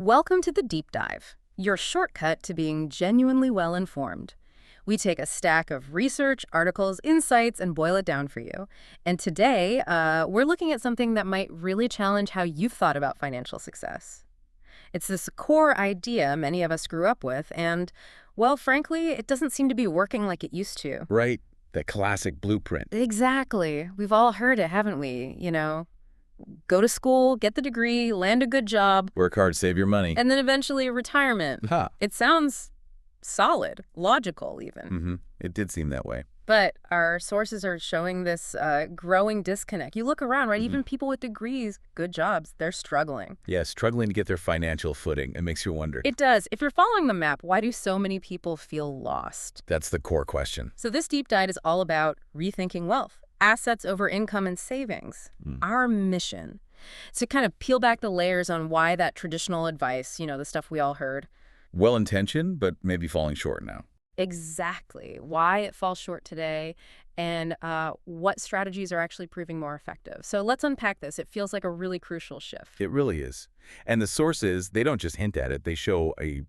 Welcome to the Deep Dive, your shortcut to being genuinely well-informed. We take a stack of research, articles, insights, and boil it down for you. And today, we're looking at something that might really challenge how you've thought about financial success. It's this core idea many of us grew up with, and, well, frankly, it doesn't seem to be working like it used to. Right. That classic blueprint. Exactly. We've all heard it, haven't we? Go to school, get the degree, land a good job, Work hard, save your money. and then eventually retirement. Ha. It sounds solid, logical even. It did seem that way. But our sources are showing this growing disconnect. You look around, right? Even people with degrees, good jobs, they're struggling. Yeah, struggling to get their financial footing. It makes you wonder. It does. If you're following the map, why do so many people feel lost? That's the core question. So this deep dive is all about rethinking wealth, assets over income and savings. Our mission is to kind of peel back the layers on why that traditional advice, the stuff we all heard. Well-intentioned, but maybe falling short now. Exactly. Why it falls short today and what strategies are actually proving more effective. So let's unpack this. It feels like a really crucial shift. It really is. And the sources, they don't just hint at it. They show a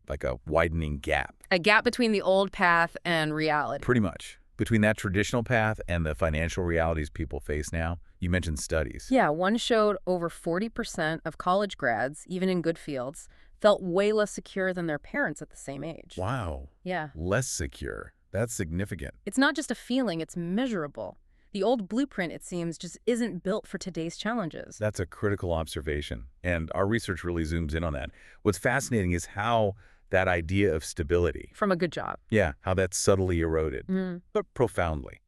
widening gap. A gap between the old path and reality. Pretty much. Between that traditional path and the financial realities people face now. You mentioned studies. Yeah, one showed over 40% of college grads, even in good fields, felt way less secure than their parents at the same age. Wow. Yeah. Less secure. That's significant. It's not just a feeling, it's measurable. The old blueprint, it seems, just isn't built for today's challenges. That's a critical observation, and our research really zooms in on that. What's fascinating is how that idea of stability, From a good job. yeah, how that's subtly eroded, but profoundly.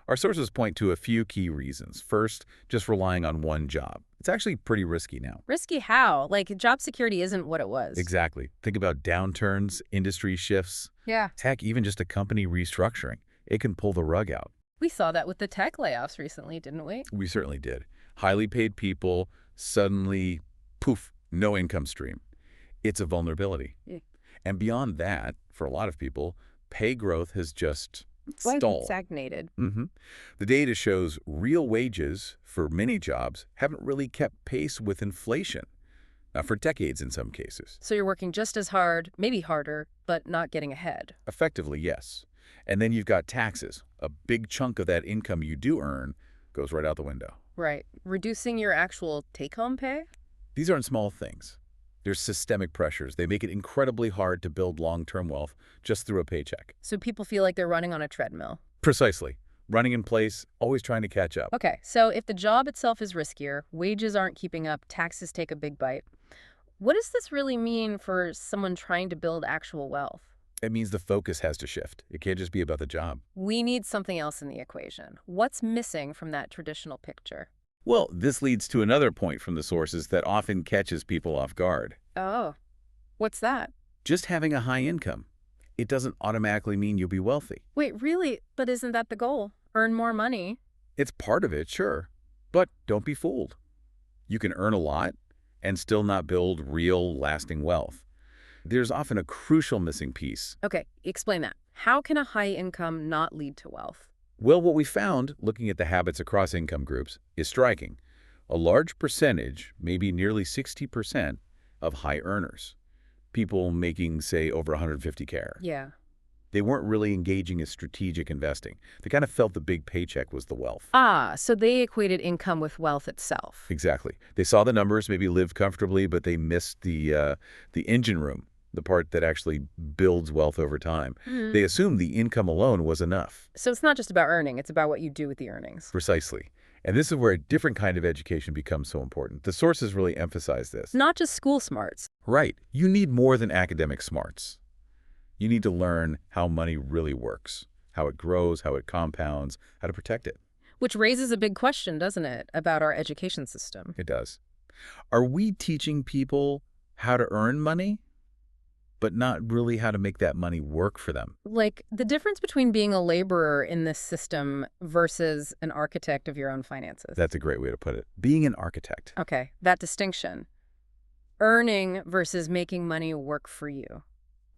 Our sources point to a few key reasons. First, just relying on one job. It's actually pretty risky now. Risky how? Like, job security isn't what it was. Exactly. Think about downturns, industry shifts, Yeah. heck, even just a company restructuring. It can pull the rug out. We saw that with the tech layoffs recently, didn't we? We certainly did. Highly paid people, suddenly, poof, no income stream. It's a vulnerability. Yeah. And beyond that, for a lot of people, pay growth has just Why stalled. stagnated. The data shows real wages for many jobs haven't really kept pace with inflation, for decades in some cases. So you're working just as hard, maybe harder, but not getting ahead. Effectively, yes. And then you've got taxes. A big chunk of that income you do earn goes right out the window. Right. Reducing your actual take-home pay? These aren't small things. There's systemic pressures. They make it incredibly hard to build long-term wealth just through a paycheck. So people feel like they're running on a treadmill. Precisely. Running in place, always trying to catch up. Okay, so if the job itself is riskier, wages aren't keeping up, taxes take a big bite. What does this really mean for someone trying to build actual wealth? It means the focus has to shift. It can't just be about the job. We need something else in the equation. What's missing from that traditional picture? Well, this leads to another point from the sources that often catches people off guard. Oh, what's that? Just having a high income. It doesn't automatically mean you'll be wealthy. Wait, really? But isn't that the goal? Earn more money? It's part of it, sure. But don't be fooled. You can earn a lot and still not build real, lasting wealth. There's often a crucial missing piece. Okay, explain that. How can a high income not lead to wealth? Well, what we found, looking at the habits across income groups, is striking. A large percentage, maybe nearly 60%, of high earners. People making, say, over 150K. Yeah. They weren't really engaging in strategic investing. They kind of felt the big paycheck was the wealth. Ah, so they equated income with wealth itself. Exactly. They saw the numbers, maybe lived comfortably, but they missed the engine room, the part that actually builds wealth over time. They assumed the income alone was enough. So it's not just about earning, it's about what you do with the earnings. Precisely. And this is where a different kind of education becomes so important. The sources really emphasize this. Not just school smarts. Right. You need more than academic smarts. You need to learn how money really works, how it grows, how it compounds, how to protect it. Which raises a big question, doesn't it, about our education system? It does. Are we teaching people how to earn money, but not really how to make that money work for them? Like, the difference between being a laborer in this system versus an architect of your own finances. That's a great way to put it. Being an architect. Okay, that distinction. Earning versus making money work for you.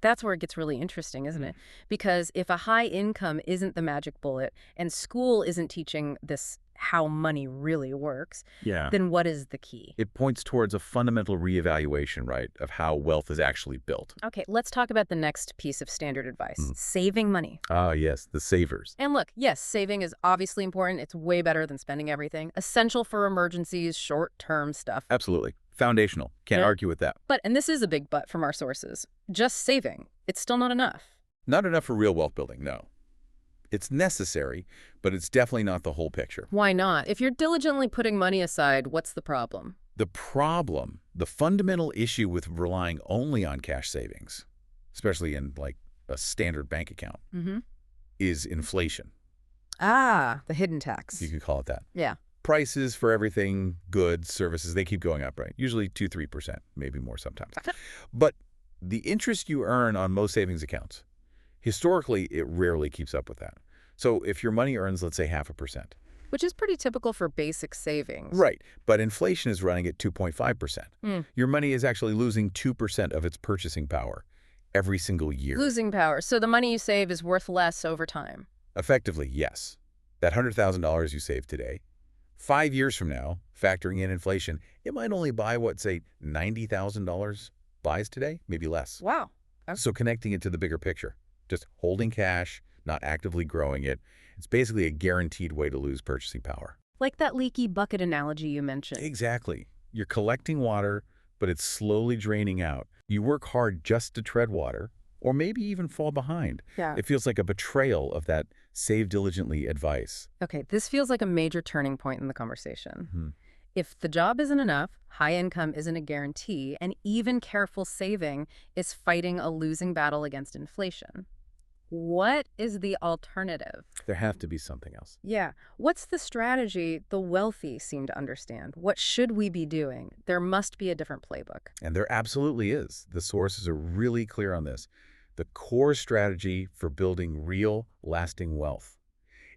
That's where it gets really interesting, isn't it? Because if a high income isn't the magic bullet and school isn't teaching this how money really works, Yeah. then what is the key? It points towards a fundamental reevaluation, right, of how wealth is actually built. Okay, let's talk about the next piece of standard advice, Mm. saving money. Ah, yes, the savers. And look, yes, saving is obviously important. It's way better than spending everything. Essential for emergencies, short-term stuff. Absolutely. Foundational. Can't Yeah. argue with that. But, and this is a big but from our sources, just saving, it's still not enough. Not enough for real wealth building, no. It's necessary, but it's definitely not the whole picture. Why not? If you're diligently putting money aside, what's the problem? The problem, the fundamental issue with relying only on cash savings, especially in like a standard bank account, is inflation. Ah, the hidden tax. You could call it that. Yeah. Prices for everything, goods, services, they keep going up, right? Usually 2–3%, maybe more sometimes. But the interest you earn on most savings accounts, historically, it rarely keeps up with that. So if your money earns, let's say, 0.5%. Which is pretty typical for basic savings. Right, but inflation is running at 2.5%. Mm. Your money is actually losing 2% of its purchasing power every single year. Losing power. So the money you save is worth less over time. Effectively, yes. That $100,000 you save today, 5 years from now, factoring in inflation, it might only buy what, say, $90,000 buys today, maybe less. Wow. So connecting it to the bigger picture, just holding cash, not actively growing it, it's basically a guaranteed way to lose purchasing power. Like that leaky bucket analogy you mentioned. Exactly. You're collecting water, but it's slowly draining out. You work hard just to tread water, or maybe even fall behind. Yeah. It feels like a betrayal of that save diligently advice. Okay, this feels like a major turning point in the conversation. If the job isn't enough, high income isn't a guarantee, and even careful saving is fighting a losing battle against inflation. What is the alternative? There have to be something else. Yeah. What's the strategy the wealthy seem to understand? What should we be doing? There must be a different playbook. And there absolutely is. The sources are really clear on this. The core strategy for building real, lasting wealth.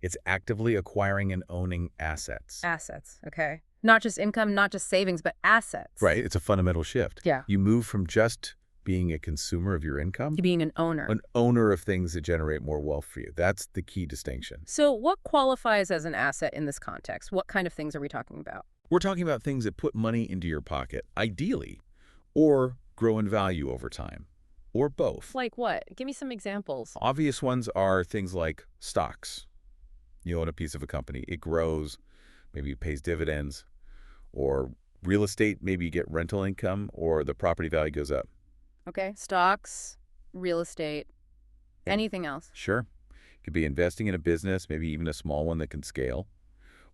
It's actively acquiring and owning assets. Assets, okay. Not just income, not just savings, but assets. Right. It's a fundamental shift. Yeah. You move from just being a consumer of your income To being an owner. an owner of things that generate more wealth for you. That's the key distinction. So what qualifies as an asset in this context? What kind of things are we talking about? We're talking about things that put money into your pocket, ideally, or grow in value over time, or both. Like what? Give me some examples. Obvious ones are things like stocks. You own a piece of a company. It grows, maybe it pays dividends, or real estate, maybe you get rental income, or the property value goes up. Okay, stocks, real estate, anything else? Sure. It could be investing in a business, maybe even a small one that can scale,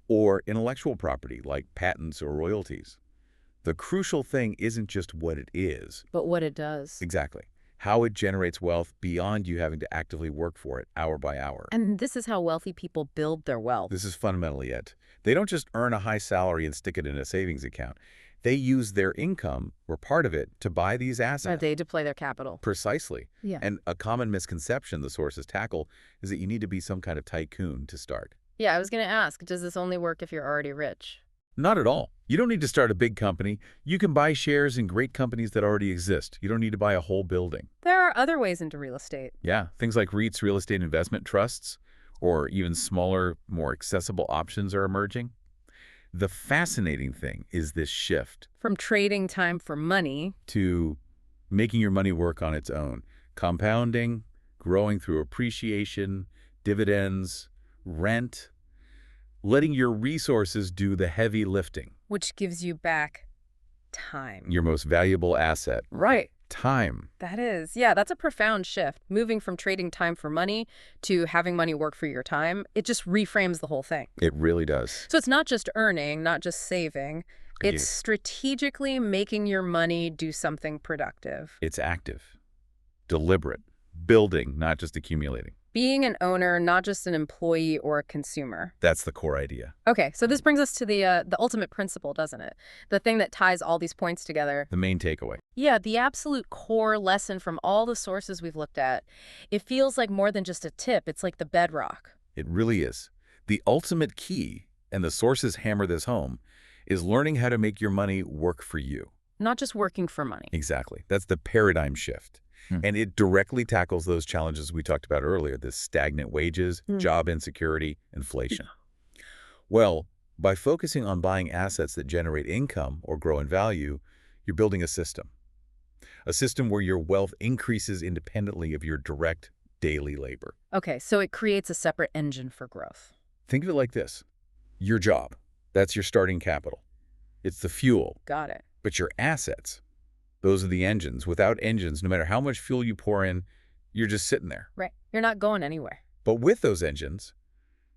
or intellectual property like patents or royalties. The crucial thing isn't just what it is. But what it does. Exactly. How it generates wealth beyond you having to actively work for it hour by hour. And this is how wealthy people build their wealth. This is fundamentally it. They don't just earn a high salary and stick it in a savings account. They use their income, or part of it, to buy these assets. They deploy their capital. Precisely. Yeah. And a common misconception the sources tackle is that you need to be some kind of tycoon to start. Yeah, I was going to ask, does this only work if you're already rich? Not at all. You don't need to start a big company. You can buy shares in great companies that already exist. You don't need to buy a whole building. There are other ways into real estate. Yeah, things like REITs, real estate investment trusts, or even smaller, more accessible options are emerging. The fascinating thing is this shift From trading time for money. to making your money work on its own. Compounding, growing through appreciation, dividends, rent, letting your resources do the heavy lifting. Which gives you back time. Your most valuable asset, Right. time. That is. Yeah, that's a profound shift. Moving from trading time for money to having money work for your time. It just reframes the whole thing. It really does. So it's not just earning, not just saving. It's Yes. strategically making your money do something productive. It's active, deliberate, building, not just accumulating. Being an owner, not just an employee or a consumer. That's the core idea. Okay, so this brings us to the ultimate principle, doesn't it? The thing that ties all these points together. The main takeaway. Yeah, the absolute core lesson from all the sources we've looked at. It feels like more than just a tip. It's like the bedrock. It really is. The ultimate key, and the sources hammer this home, is learning how to make your money work for you. Not just working for money. Exactly. That's the paradigm shift. And it directly tackles those challenges we talked about earlier, this stagnant wages, job insecurity, inflation. Well, by focusing on buying assets that generate income or grow in value, you're building a system. A system where your wealth increases independently of your direct daily labor. Okay, so it creates a separate engine for growth. Think of it like this. Your job, that's your starting capital. It's the fuel. Got it. But your assets, those are the engines. Without engines, no matter how much fuel you pour in, you're just sitting there. Right. You're not going anywhere. But with those engines,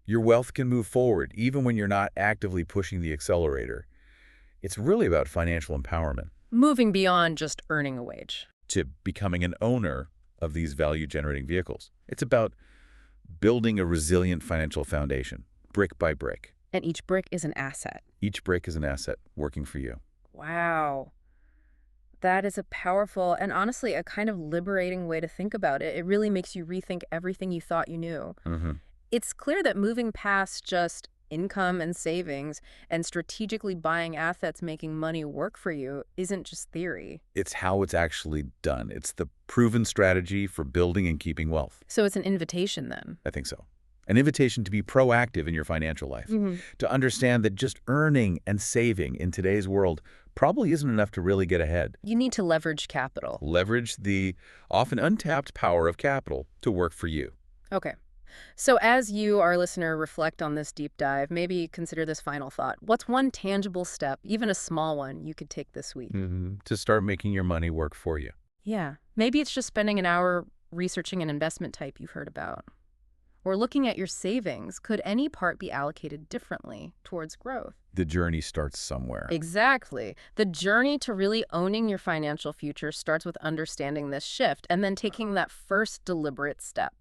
your wealth can move forward even when you're not actively pushing the accelerator. It's really about financial empowerment. Moving beyond just earning a wage. To becoming an owner of these value-generating vehicles. It's about building a resilient financial foundation, brick by brick. And each brick is an asset. Each brick is an asset working for you. Wow. That is a powerful and honestly a kind of liberating way to think about it. It really makes you rethink everything you thought you knew. It's clear that moving past just income and savings and strategically buying assets making money work for you isn't just theory. It's how it's actually done. It's the proven strategy for building and keeping wealth. So it's an invitation then? I think so. An invitation to be proactive in your financial life, to understand that just earning and saving in today's world probably isn't enough to really get ahead. You need to leverage capital. Leverage the often untapped power of capital to work for you. Okay. So as you, our listener, reflect on this deep dive, maybe consider this final thought. What's one tangible step, even a small one, you could take this week? To start making your money work for you. Yeah. Maybe it's just spending an hour researching an investment type you've heard about. Or looking at your savings. Could any part be allocated differently towards growth? The journey starts somewhere. Exactly. The journey to really owning your financial future starts with understanding this shift and then taking that first deliberate step.